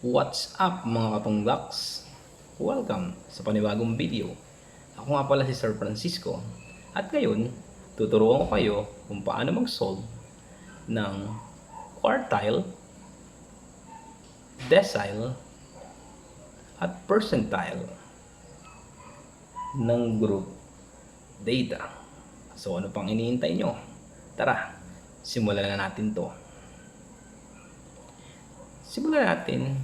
What's up mga katunggaks? Welcome sa panibagong video. Ako nga pala si Sir Francisco at ngayon tuturuan ko kayo kung paano mag-solve ng quartile, decile at percentile ng group data. So ano pang iniintay nyo? Tara, simulan na natin to. Simulan natin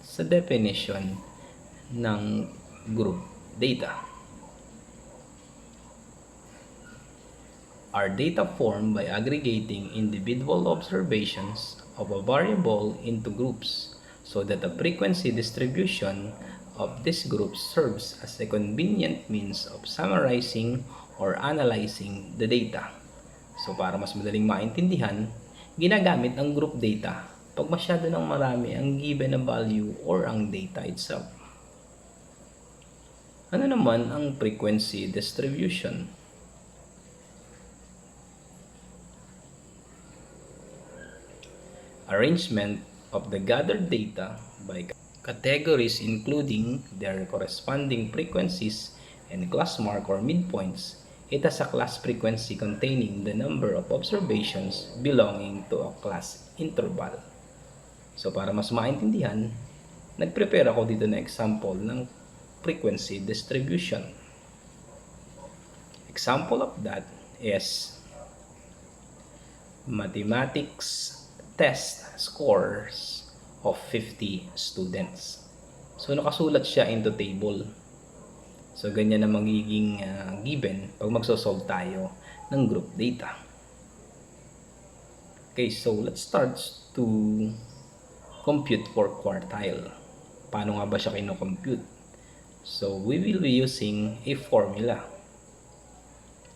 sa definition ng group data. Are data formed by aggregating individual observations of a variable into groups so that the frequency distribution of these groups serves as a convenient means of summarizing or analyzing the data. So para mas madaling maintindihan, ginagamit ang group data pag masyado ng marami ang given na value or ang data itself. Ano naman ang frequency distribution? Arrangement of the gathered data by categories including their corresponding frequencies and class mark or midpoints. It has a class frequency containing the number of observations belonging to a class interval. So para mas maintindihan, nag-prepare ako dito na example ng frequency distribution. Example of that is mathematics test scores of 50 students. So nakasulat siya into table. So ganyan na magiging given pag magsosolve tayo ng group data. Okay, so let's start to compute for quartile. Paano nga ba siya kino-compute? So we will be using a formula.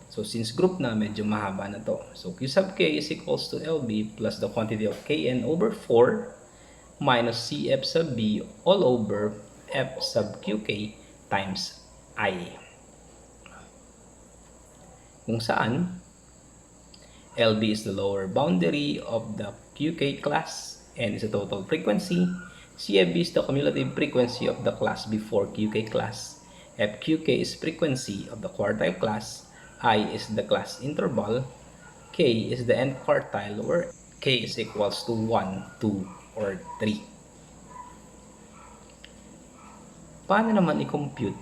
So since group na, medyo mahaba na to. So Q sub k is equals to LB plus the quantity of Kn over 4 minus Cf sub B all over F sub Qk times I. Kung saan LB is the lower boundary of the Qk class and is the total frequency. CFB is the cumulative frequency of the class before QK class. FQK is frequency of the quartile class. I is the class interval. K is the nth quartile where K is equals to 1, 2, or 3. Paano naman i-compute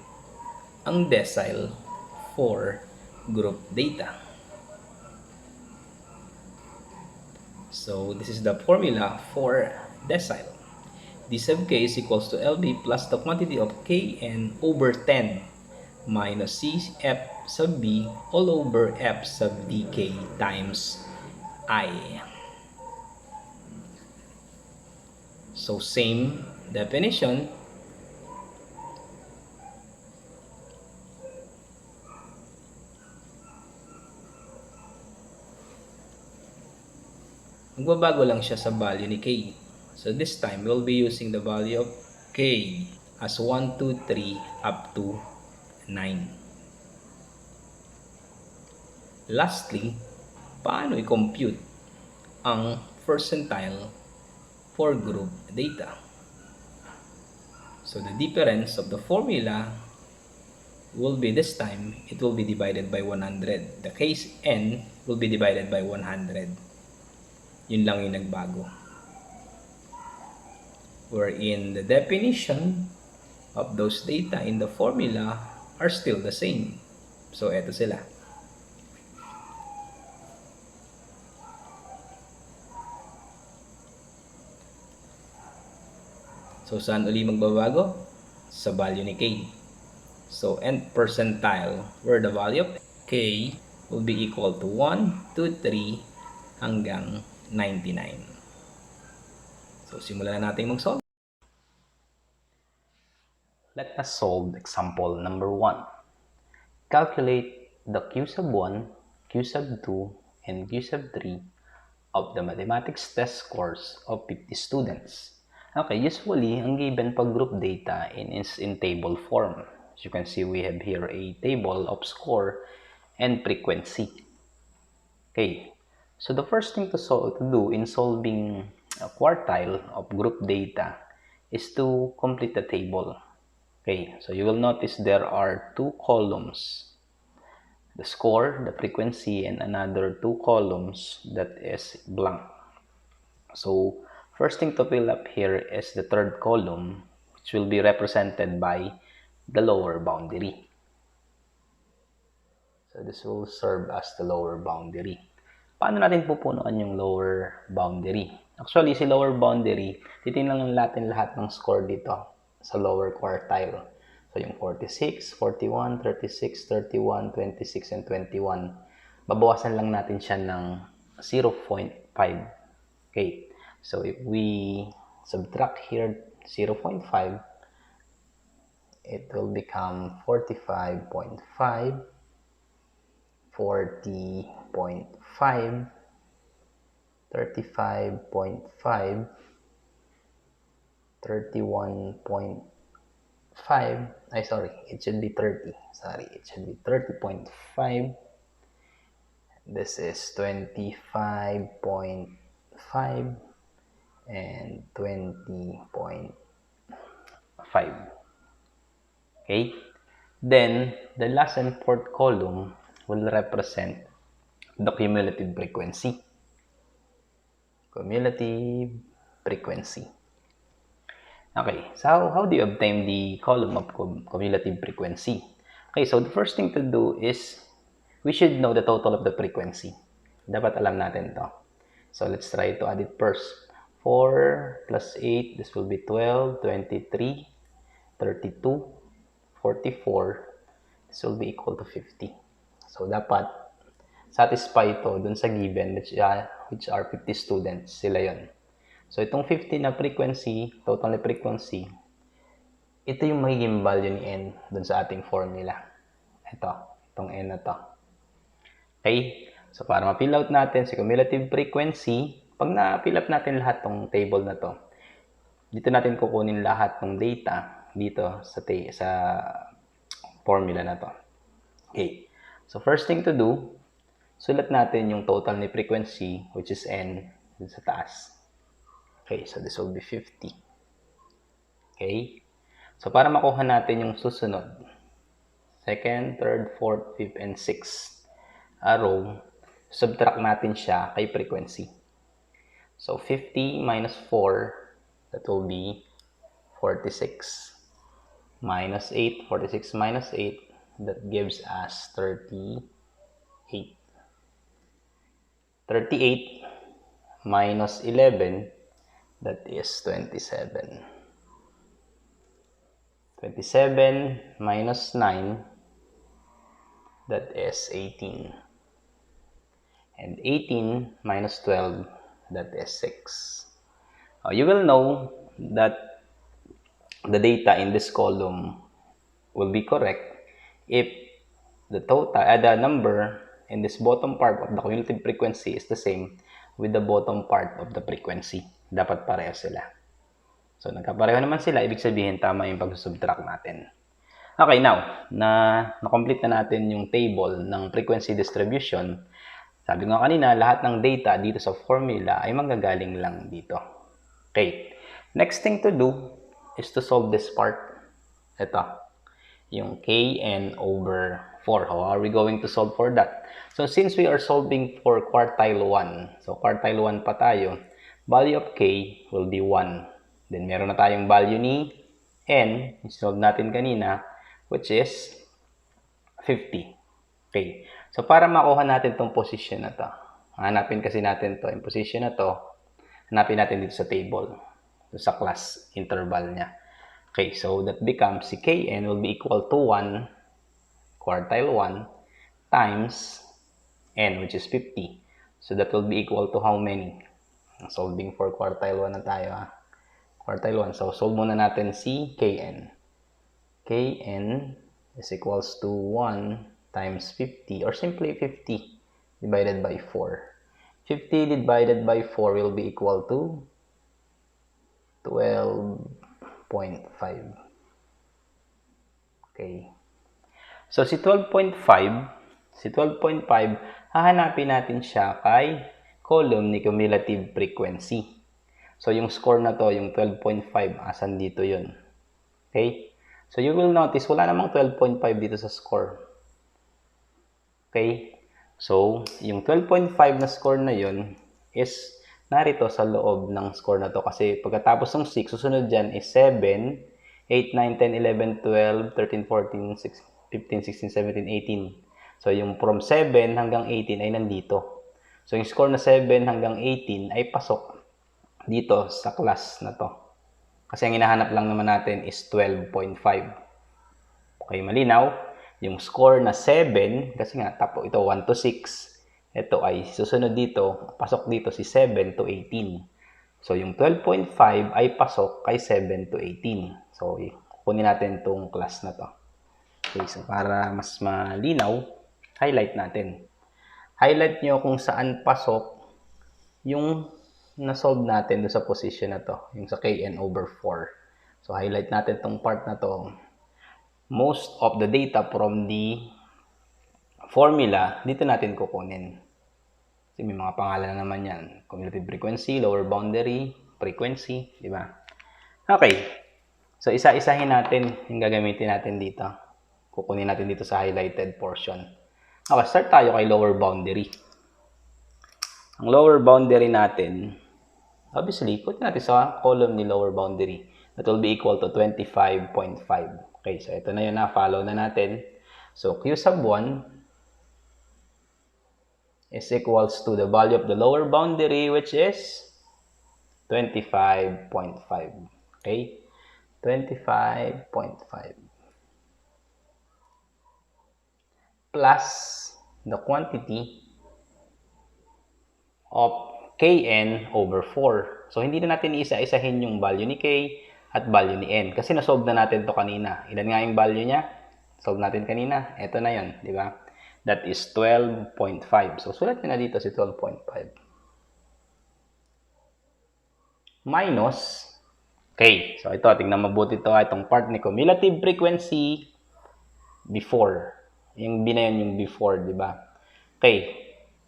ang decile for group data? So this is the formula for decile. D sub k is equals to LB plus the quantity of Kn over 10 minus Cf sub B all over F sub dk times I. So same definition. Magbabago lang siya sa value ni K. So this time, we'll be using the value of K as 1, 2, 3 up to 9. Lastly, paano i-compute ang percentile for group data? So the difference of the formula will be this time, it will be divided by 100. The case n will be divided by 100. Yun lang yung nagbago. Wherein the definition of those data in the formula are still the same. So, eto sila. So, saan uli magbabago? Sa value ni K. So, nth percentile, where the value of K will be equal to 1, 2, 3, hanggang 99. So, simulan na natin mag-solve. Let us solve example number 1. Calculate the Q sub 1, Q sub 2, and Q sub 3 of the mathematics test scores of 50 students. Okay, usually, ang given pag group data is in table form. As you can see, we have here a table of score and frequency. Okay. So the first thing to do in solving a quartile of group data is to complete the table. Okay, so you will notice there are two columns, the score, the frequency, and another two columns that is blank. So first thing to fill up here is the third column, which will be represented by the lower boundary. So this will serve as the lower boundary. Paano natin pupunuan yung lower boundary? Actually, si lower boundary, titingnan lang natin lahat ng score dito sa lower quartile. So yung 46, 41, 36, 31, 26, and 21. Babawasan lang natin siya ng 0.5. Okay. So if we subtract here 0.5, it will become 45.5. 40.5, 35.5, 31.5, it should be 30. It should be 30.5. This is 25.5 and 20.5. Okay? Then, the last and fourth column will represent the cumulative frequency. Cumulative frequency. Okay, so how do you obtain the column of cumulative frequency? Okay, so the first thing to do is we should know the total of the frequency. Dapat alam natin to. So let's try to add it first. 4 plus 8, this will be 12, 23, 32, 44. This will be equal to 50. So, dapat satisfy ito dun sa given, which are 50 students. Sila yon. So, itong 50 na frequency, total na frequency, ito yung magiging value ni n dun sa ating formula. Itong n na to. Okay? So, para ma-fill out natin si cumulative frequency, pag na-fill up natin lahat tong table na to, dito natin kukunin lahat ng data dito sa formula na to. Okay. So, first thing to do, sulat natin yung total ni frequency, which is n, sa taas. Okay, so this will be 50. Okay. So, para makuha natin yung susunod, second, third, fourth, fifth, and sixth row, subtract natin siya kay frequency. So, 50 minus 4, that will be 46. Minus 8, 46 minus 8, that gives us 38. 38 minus 11, that is 27. 27 minus 9, that is 18. And 18 minus 12, that is 6. You will know that the data in this column will be correct if the number in this bottom part of the cumulative frequency is the same with the bottom part of the frequency. Dapat pareho sila. So, nagkapareho naman sila, ibig sabihin tama yung pag-subtract natin. Okay, now, na-complete na natin yung table ng frequency distribution. Sabi nga kanina, lahat ng data dito sa formula ay manggagaling lang dito. Okay, next thing to do is to solve this part. Ito, yung kn over 4. How are we going to solve for that? So, since we are solving for quartile 1, so quartile 1 pa tayo, value of k will be 1. Then, meron na tayong value ni n, solve natin kanina, which is 50. Okay. So, para makuha natin itong position na to, hanapin kasi natin to, yung position na to, hanapin natin dito sa table, sa class interval niya. Okay, so that becomes si kn will be equal to 1, quartile 1, times n, which is 50. So that will be equal to how many? Solving for quartile 1 na tayo. Quartile 1. So, solve muna natin si kn. Kn is equals to 1 times 50, or simply 50 divided by 4. 50 divided by 4 will be equal to 12.5. Okay. So, si 12.5, hahanapin natin siya kay column ni cumulative frequency. So, yung score na to, yung 12.5, asan dito yun? Okay? So, you will notice, wala namang 12.5 dito sa score. Okay? So, yung 12.5 na score na yun is narito sa loob ng score na to. Kasi pagkatapos ng 6, susunod dyan is 7, 8, 9, 10, 11, 12, 13, 14, 15, 16, 17, 18. So, yung from 7 hanggang 18 ay nandito. So, yung score na 7 hanggang 18 ay pasok dito sa class na to. Kasi ang hinahanap lang naman natin is 12.5. Okay, malinaw? Yung score na 7, kasi nga, tapo ito 1 to 6. Ito ay susunod dito, pasok dito si 7 to 18. So, yung 12.5 ay pasok kay 7 to 18. So, kunin natin itong class na to. Okay, so para mas malinaw, highlight natin. Highlight nyo kung saan pasok yung na-solve natin doon sa position na to, yung sa kn over 4. So, highlight natin itong part na to. Most of the data from the formula, dito natin kukunin. Kasi may mga pangalan na naman yan. Cumulative frequency, lower boundary, frequency, di ba? Okay. So, isa-isahin natin yung gagamitin natin dito. Kukunin natin dito sa highlighted portion. Okay, start tayo kay lower boundary. Ang lower boundary natin, obviously, put natin sa column ni lower boundary. That will be equal to 25.5. Okay, so ito na yun na. Follow na natin. So, Q sub 1 is equals to the value of the lower boundary, which is 25.5. Okay? 25.5 plus the quantity of kn over 4. So, hindi na natin isa-isahin yung value ni k at value ni n. Kasi na-solve na natin to kanina. Ilan nga yung value niya? Solve natin kanina. Ito na yun, di ba? That is 12.5. So, sulat nyo na dito si 12.5. Minus, okay. So, ito, tingnan mabuti ito. Itong part ni cumulative frequency before. Yung B na yun, yung before, di ba? Okay.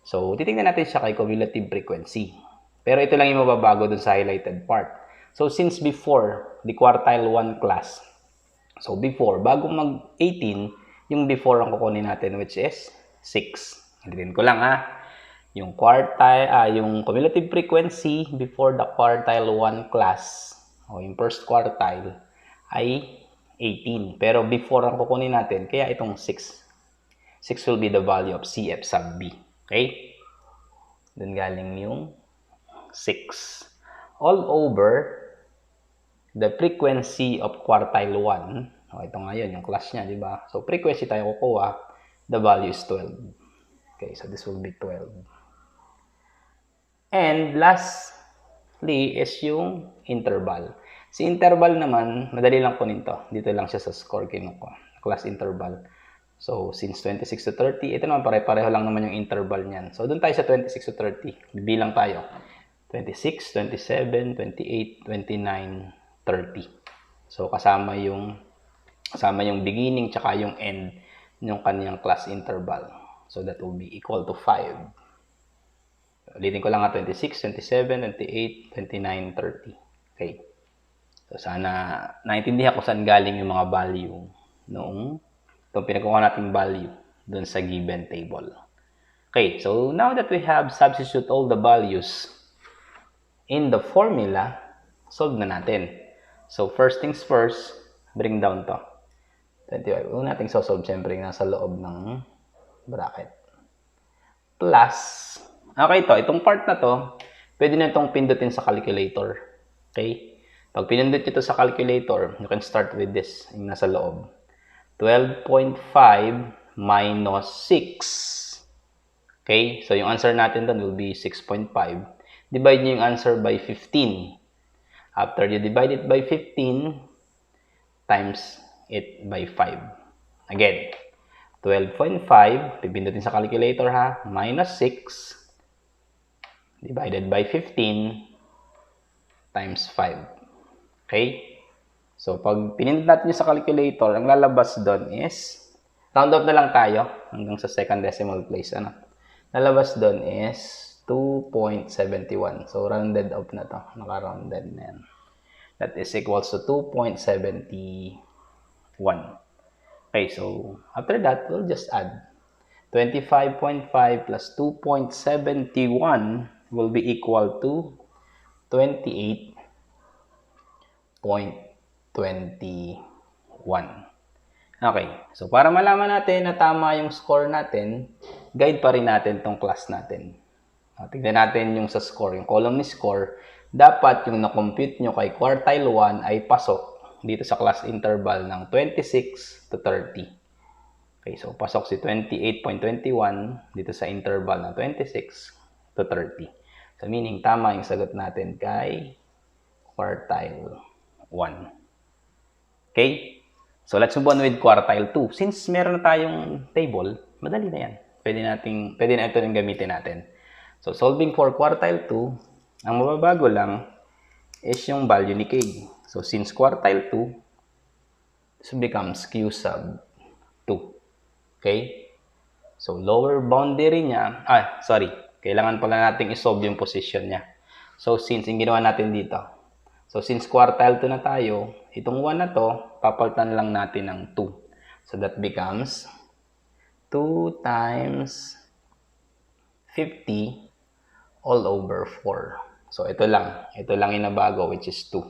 So, titingnan natin siya kay cumulative frequency. Pero ito lang yung mababago dun sa highlighted part. So, since before, the quartile 1 class. So, before, bago mag-18, yung before ang kukunin natin, which is 6. Ulitin ko lang ha. Yung quartile, yung cumulative frequency before the quartile 1 class, o yung first quartile, ay 18. Pero before ang kukunin natin, kaya itong 6. 6 will be the value of CF sub B. Okay? Doon galing yung 6. All over the frequency of quartile 1. O, ito nga yun, yung class niya, di ba? So, frequency tayo kukuha. The value is 12. Okay, so this will be 12. And lastly is yung interval. Si interval naman, madali lang kunin to. Dito lang siya sa score kinukuha. Class interval. So, since 26 to 30, ito naman pare-pareho lang naman yung interval niyan. So, doon tayo sa 26 to 30. Bibilang tayo. 26, 27, 28, 29, 30. So, kasama yung beginning tsaka yung end ng kanyang class interval. So, that will be equal to 5. Ulitin ko lang nga, 26, 27, 28, 29, 30. Okay. So, sana naintindihan ko saan galing yung mga value noong itong pinagkuha nating value dun sa given table. Okay. So, now that we have substitute all the values in the formula, solve na natin. So, first things first, bring down to 25. Huwag natin solve siyempre nasa loob ng bracket. Plus, okay to, itong part na to, pwede na itong pindutin sa calculator. Okay? Pag pinindot ito sa calculator, you can start with this, yung nasa loob. 12.5 minus 6. Okay? So, yung answer natin doon will be 6.5. Divide nyo yung answer by 15. After you divide it by 15, times it by 5. Again, 12.5, pipindutin sa calculator ha, minus 6, divided by 15, times 5. Okay? So, pag pinindot natin sa calculator, ang lalabas doon is, round off na lang tayo hanggang sa second decimal place. Ano? Lalabas doon is 2.71. So, rounded up na to. Naka-rounded na yan. That is equals to 2.71. Okay, so after that, we'll just add 25.5 plus 2.71 will be equal to 28.21. Okay, so para malaman natin na tama yung score natin, guide pa rin natin tong class natin. Tignan natin yung sa score, yung column ni score. Dapat yung na-compute nyo kay quartile 1 ay pasok dito sa class interval ng 26 to 30. Okay, so pasok si 28.21 dito sa interval ng 26 to 30. So meaning tama yung sagot natin kay quartile 1. Okay? So let's move on with quartile 2. Since meron na tayong table, madali na yan. Pwede na ito yung gamitin natin. So solving for quartile 2, ang mababago lang is yung value ni K. So since quartile 2, this becomes Q sub 2. Okay? So lower boundary niya, kailangan pala natin isolve yung position niya. So since yung ginawa natin dito, so since quartile 2 na tayo, itong 1 na to, papalitan lang natin ng 2. So that becomes 2 times 50 all over 4. So ito lang yung nabago, which is 2.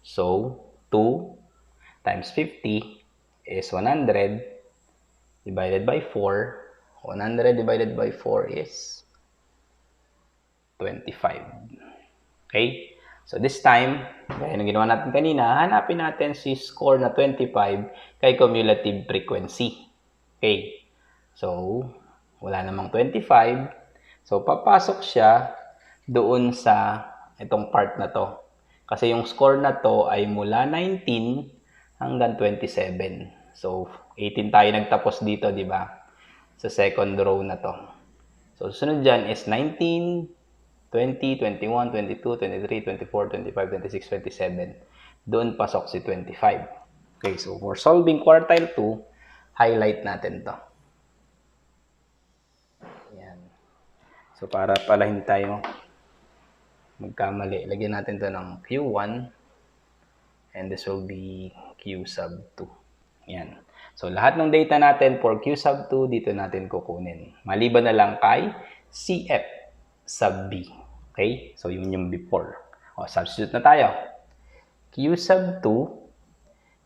So 2 times 50 is 100 divided by 4. 100 divided by 4 is 25. Okay? So this time, gaya ng ginawa natin kanina, hanapin natin si score na 25 kay cumulative frequency. Okay? So, wala namang 25. So, papasok siya doon sa itong part na to. Kasi yung score na to ay mula 19 hanggang 27. So, 18 tayo nagtapos dito, di ba? Sa second row na to. So, susunod dyan is 19, 20, 21, 22, 23, 24, 25, 26, 27. Doon pasok si 25. Okay, so for solving quartile 2, highlight natin to. Yan. So, para pala hindi tayo magkamali, lagyan natin to ng Q1 and this will be Q sub 2. Yan. So, lahat ng data natin for Q sub 2, dito natin kukunin. Maliban na lang kay CF sub B. Okay? So, yun yung before. O, substitute na tayo. Q sub 2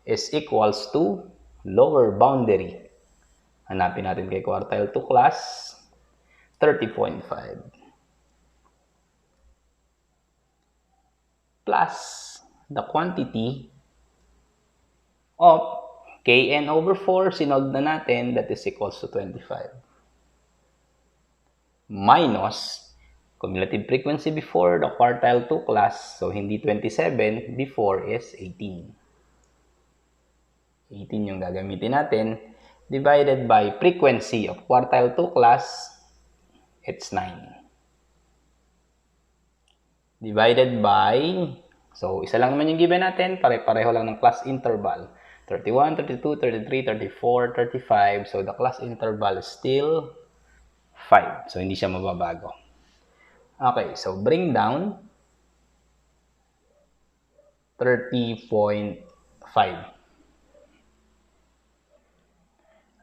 is equals to lower boundary. Hanapin natin kay quartile 2 class, 30.5. Plus the quantity of Kn over 4, sinolve na natin, that is equals to 25. Minus cumulative frequency before the quartile 2 class, so hindi 27, before is 18. 18 yung gagamitin natin, divided by frequency of quartile 2 class, it's 9. Divided by, so isa lang naman yung given natin, pare-pareho lang ng class interval. 31, 32, 33, 34, 35. So, the class interval is still 5. So, hindi siya mababago. Okay, so bring down 30.5.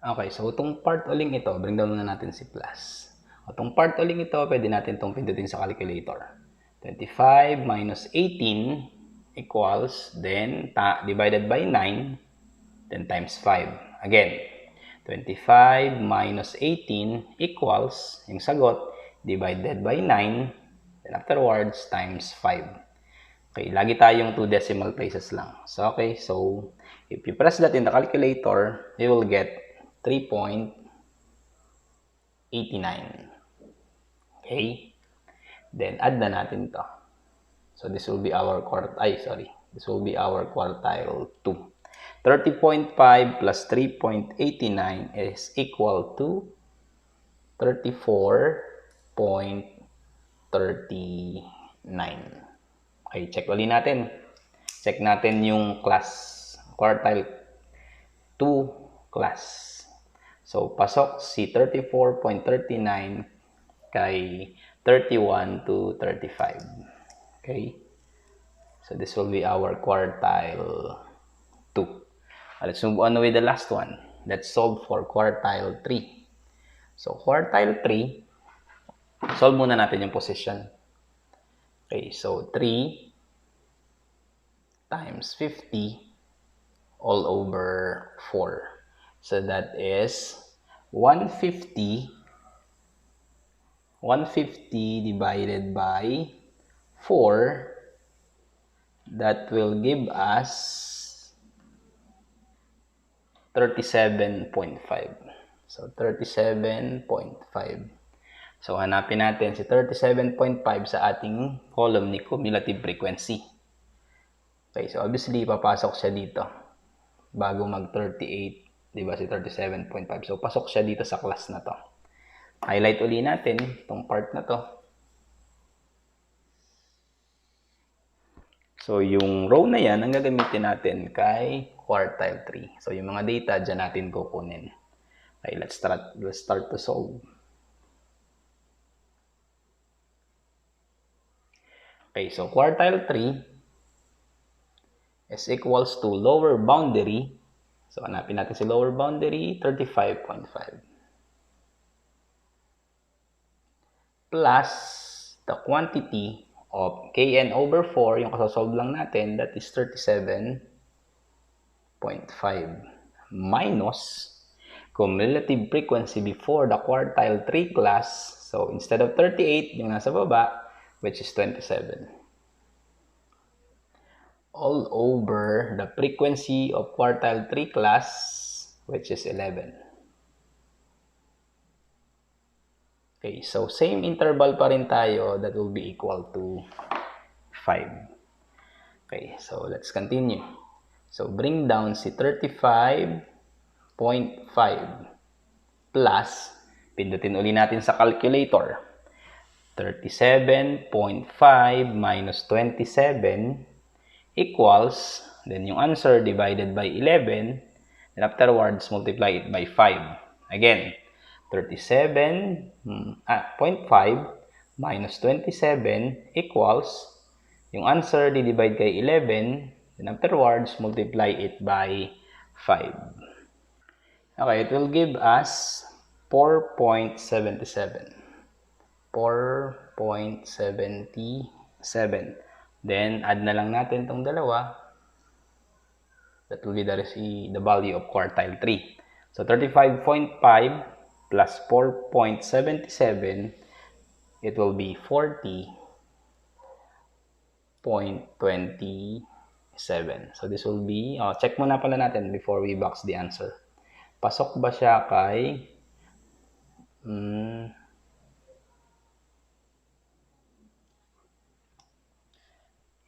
Okay, so itong part uling ito, bring down na natin si plus. Itong part uling ito, pwede natin itong pindutin sa calculator. 25 minus 18 equals, then divided by 9, then times 5. Again, 25 minus 18 equals, yung sagot, divided by 9, then afterwards, times 5. Okay, lagi tayong 2 decimal places lang. So, okay, so, if you press that in the calculator, you will get 3.89. Okay? Then, add na natin to. So, this will be our this will be our quartile 2. 30.5 plus 3.89 is equal to 34.39. Okay, check ulit natin. Check natin yung class, quartile 2 class. So, pasok si 34.39 kay 31 to 35. Okay? So this will be our quartile 2. Let's move on with the last one. Let's solve for quartile 3. So quartile 3, solve muna natin yung position. Okay, so 3 times 50 all over 4. So that is 150 divided by 4. That will give us 37.5. So 37.5. So hanapin natin si 37.5 sa ating column ni cumulative frequency. Okay, so obviously papasok siya dito bago mag 38, 'di ba, si 37.5. So pasok siya dito sa class na to. Highlight uli natin itong part na to. So yung row na yan ang gagamitin natin kay quartile 3. So yung mga data dyan natin kukunin. Okay, let's start to solve. Okay, so quartile 3 is equals to lower boundary. So hanapin natin si lower boundary, 35.5. Plus the quantity of kn over 4, yung kasosolve lang natin, that is 37.5. Minus cumulative frequency before the quartile 3 class. So instead of 38, yung nasa baba, which is 27. All over the frequency of quartile 3 class, which is 11. Okay, so same interval pa rin tayo, that will be equal to 5. Okay, so let's continue. So bring down si 35.5 plus, pindutin uli natin sa calculator, 37.5 minus 27 equals, then yung answer divided by 11, and afterwards multiply it by 5. Again, 37.5 minus 27 equals, yung answer di-divide kay 11, then afterwards multiply it by 5. Okay, it will give us 4.77. 4.77. Then, add na lang natin itong dalawa. That will be the value of quartile 3. So, 35.5 plus 4.77, it will be 40.27. So, this will be, check muna pala natin before we box the answer. Pasok ba siya kay,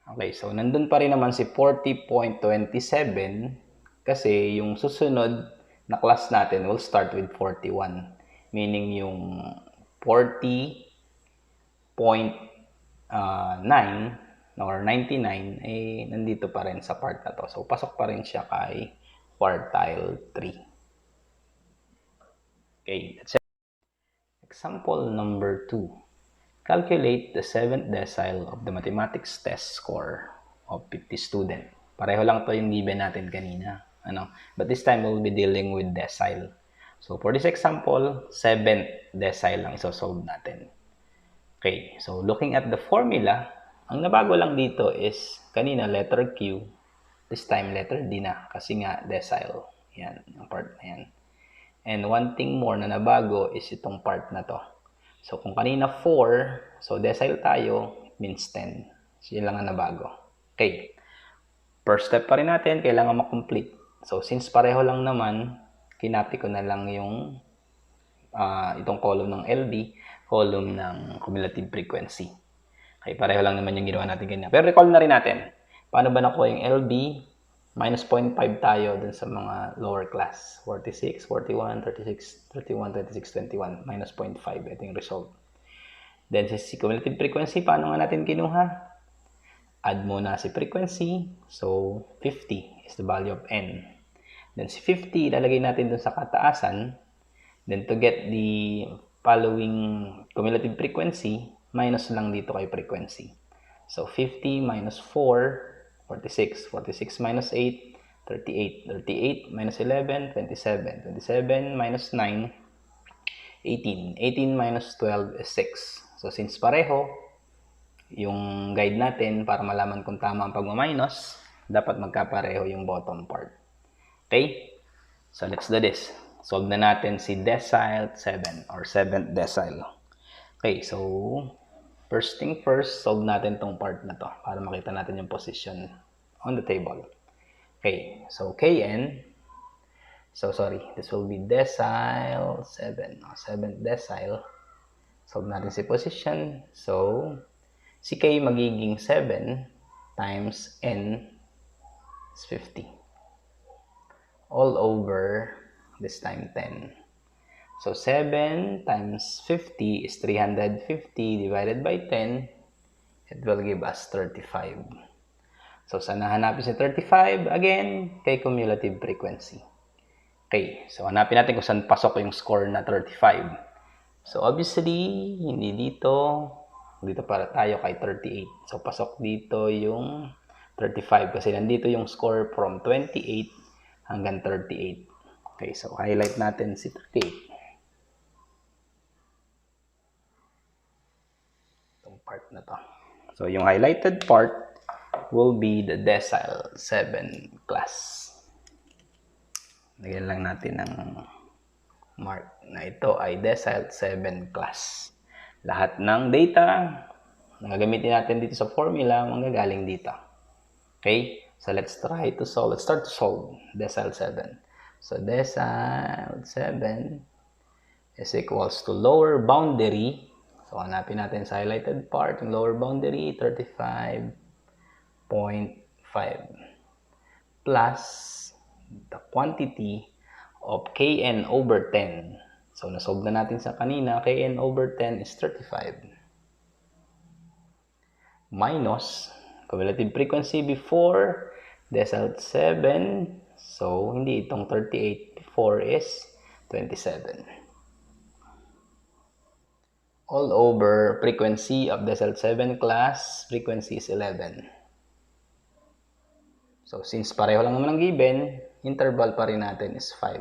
okay, so nandun pa rin naman si 40.27 kasi yung susunod na class natin will start with 41. Meaning yung 40.9 or 99 eh nandito pa rin sa part na to. So pasok pa rin siya kay quartile 3. Okay, that's it. Example number 2. Calculate the 7th decile of the mathematics test score of 50 student. Pareho lang to yung given natin kanina. But this time, we'll be dealing with decile. So, for this example, 7th decile lang isosolve natin. Okay, so looking at the formula, ang nabago lang dito is kanina letter Q, this time letter D na kasi nga decile. Yan, yung part na yan. And one thing more na nabago is itong part na to. So, kung kanina 4, so decile tayo, it means 10. So, yun lang ang nabago. Okay. First step pa rin natin, kailangan makomplete. So, since pareho lang naman, kinopy ko na lang yung itong column ng LD, column ng cumulative frequency. Okay, pareho lang naman yung ginawa natin ganyan. Pero recall na rin natin, paano ba nakuha yung LD? Minus 0.5 tayo dun sa mga lower class. 46, 41, 36, 31, 26, 21. Minus 0.5. Ito yung result. Then, si cumulative frequency, paano nga natin kinuha? Add muna si frequency. So, 50 is the value of n. Then, si 50, ilalagay natin dun sa kataasan. Then, to get the following cumulative frequency, minus lang dito kay frequency. So, 50 minus 4, 46. 46 minus 8, 38. 38 minus 11, 27. 27 minus 9, 18. 18 minus 12 is 6. So, since pareho, yung guide natin para malaman kung tama ang pagmaminus, dapat magkapareho yung bottom part. Okay? So, let's do this. Solve na natin si decile 7 or 7th decile. Okay, so first thing first, solve natin tong part na to para makita natin yung position on the table. Okay, so Kn, so sorry, this will be decile 7, 7th decile. Solve natin si position. So, si K magiging 7 times N is 50. All over, this time 10. So, 7 times 50 is 350 divided by 10. It will give us 35. So, saan hanapin si 35? Again, kay cumulative frequency. Okay, so hanapin natin kung saan pasok yung score na 35. So, obviously, hindi dito. Dito para tayo kay 38. So, pasok dito yung 35 kasi nandito yung score from 28 hanggang 38. Okay, so highlight natin si 38. Itong part na to. So, yung highlighted part will be the decile 7 class. Lagyan lang natin ng mark na ito ay decile 7 class. Lahat ng data na gagamitin natin dito sa formula manggagaling dito. Okay? So, let's try to solve. Let's start to solve decile 7. So, decile 7 is equals to lower boundary. So, hanapin natin sa highlighted part. Yung lower boundary, 35.5 plus the quantity of Kn over 10. So, nasolve na natin sa kanina. Kn over 10 is 35. Minus cumulative frequency before decile 7. So, hindi itong 38 before is 27. All over frequency of decile 7 class, frequency is 11. So, since pareho lang naman ang given, interval pa rin natin is 5.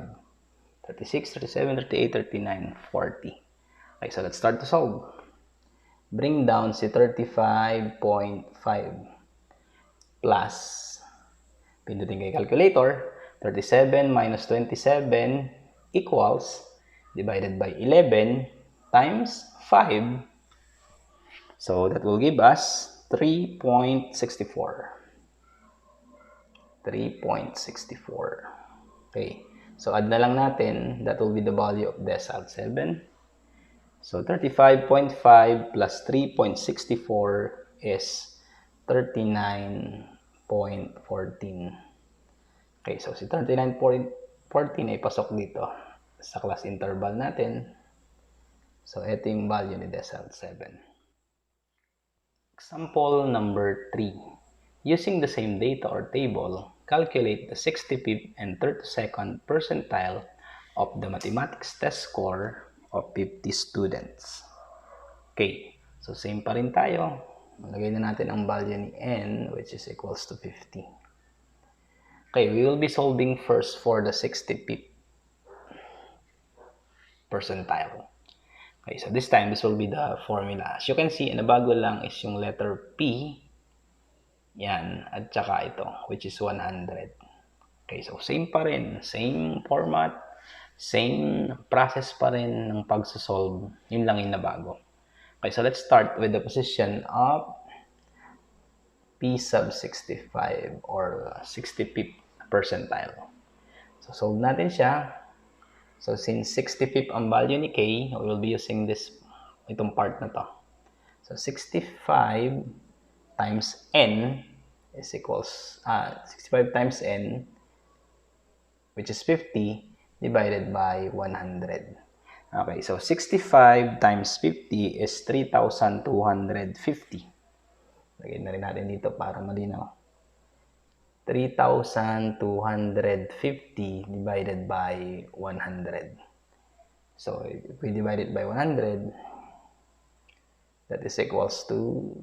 36, 37, 38, 39, 40. Okay, so let's start to solve. Bring down si 35.5 plus, pindutin kay calculator, 37 minus 27 equals, divided by 11 times 5. So, that will give us 3.64. 3.64. Okay. So, add na lang natin. That will be the value of decile 7. So, 35.5 plus 3.64 is 39.14. Okay. So, si 39.14 ay pasok dito sa class interval natin. So, ito yung value ni decile 7. Example number 3. Using the same data or table, calculate the 65th and 32nd percentile of the mathematics test score of 50 students. Okay, so same pa rin tayo. Lagay na natin ang value ni n, which is equals to 50. Okay, we will be solving first for the 65th percentile. Okay, so this time, this will be the formula. As you can see, nabago lang is yung letter P. Yan, at saka ito, which is 100. Okay, so same pa rin. Same format, same process pa rin ng pagsosolve. Yun lang yung nabago. Okay, so let's start with the position of P sub 65 or 65th percentile. So, solve natin siya. So, since 65th ang value ni K, we will be using itong part na to. So, 65 times n is equals, 65 times n, which is 50, divided by 100. Okay, so 65 times 50 is 3,250. Lagyan na rin natin dito para malinaw. 3,250 divided by 100. So, if we divide it by 100, That is equals to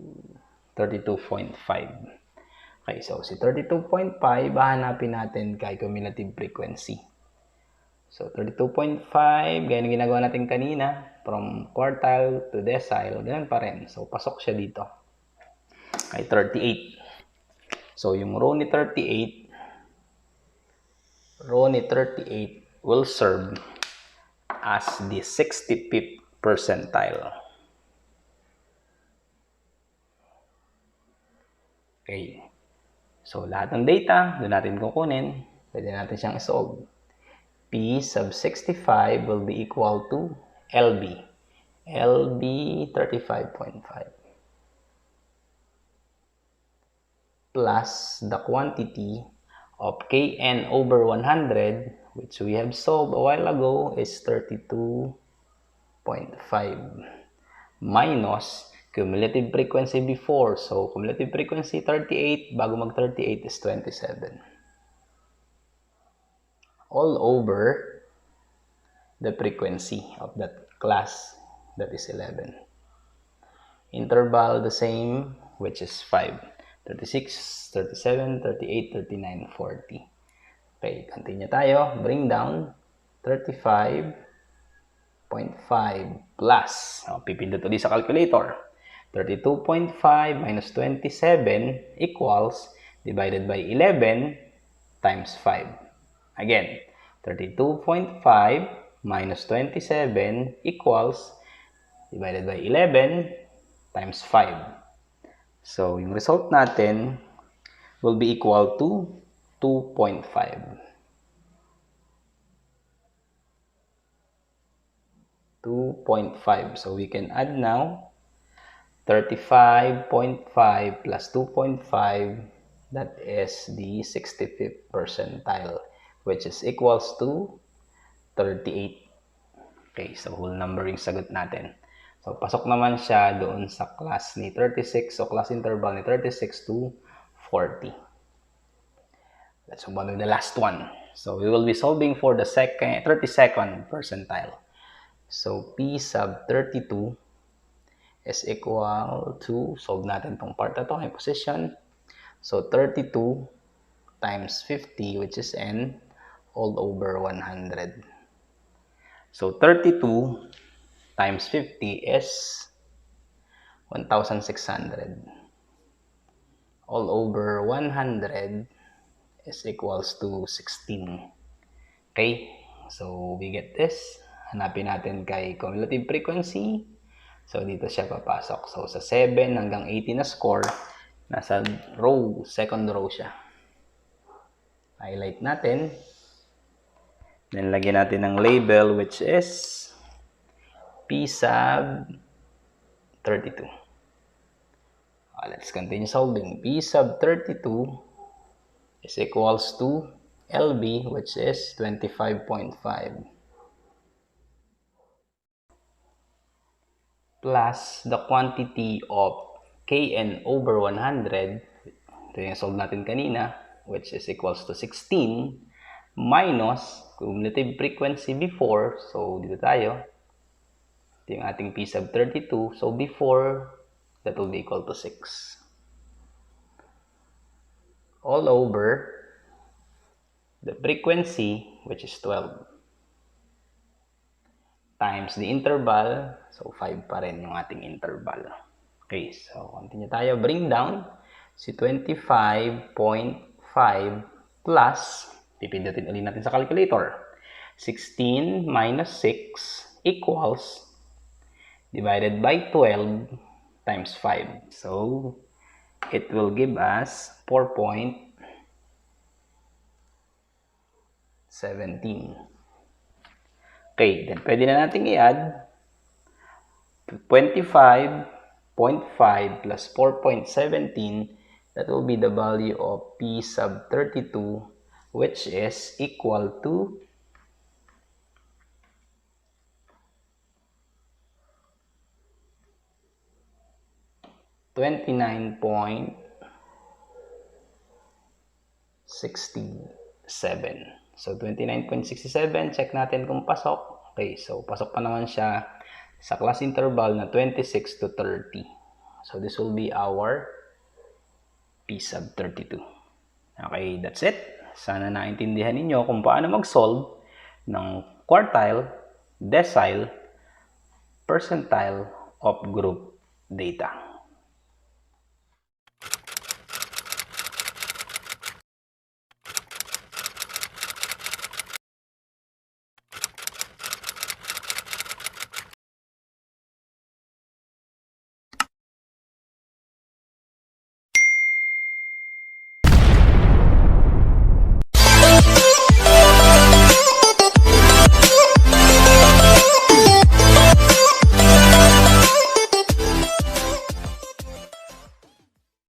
32.5. Okay, so si 32.5, hahanapin natin kay cumulative frequency. So, 32.5, gaya ng ginagawa natin kanina, from quartile to decile, ganun pa rin. So, pasok siya dito. Kay 38. So, yung row ni 38 will serve as the 65th percentile. Okay. So, lahat ng data, doon natin kukunin. Pwede natin siyang isolve. P sub 65 will be equal to LB. LB 35.5. Plus the quantity of Kn over 100, which we have solved a while ago, is 32.5. Minus cumulative frequency before. So, cumulative frequency 38, bago mag-38 is 27. All over the frequency of that class, that is 11. Interval the same, which is 5. 36, 37, 38, 39, 40. Okay, continue tayo. Bring down 35.5 plus. Pipindot ulit sa calculator. 32.5 minus 27 equals divided by 11 times 5. Again, 32.5 minus 27 equals divided by 11 times 5. So, yung result natin will be equal to 2.5. 2.5. So, we can add now 35.5 plus 2.5. That is the 65th percentile, which is equals to 38. Okay, so whole number yung sagot natin. So, pasok naman siya doon sa class ni 36, so class interval ni 36 to 40. Let's move on to the last one. So, we will be solving for the 32nd percentile. So, P sub 32 is equal to, solve natin tong part na to, may position. So, 32 times 50, which is N, all over 100. So, 32 times 50 is 1,600. All over 100 is equals to 16. Okay? So, we get this. Hanapin natin kay cumulative frequency. So, dito siya papasok. So, sa 7 hanggang 80 na score, nasa row, second row siya. Highlight natin. Then, lagyan natin ng label, which is P sub 32. Let's continue solving. P sub 32 is equals to LB, which is 25.5. Plus the quantity of Kn over 100, ito yung solve natin kanina, which is equals to 16, minus cumulative frequency before, so dito tayo, ito yung ating P sub 32, so before, that will be equal to 6. All over the frequency, which is 12, times the interval, so 5 pa rin yung ating interval. Okay, so continue tayo. Bring down si 25.5 plus, pipindutin ulit natin sa calculator, 16 minus 6 equals divided by 12 times 5. So, it will give us 4.17. Okay, then pwede na natin i-add 25.5 plus 4.17. That will be the value of P sub 32, which is equal to 29.67. So, 29.67, check natin kung pasok. Okay, so pasok pa naman siya sa class interval na 26 to 30. So this will be our P sub 32. Okay, that's it. Sana naintindihan ninyo kung paano mag-solve ng quartile, decile, percentile of group data.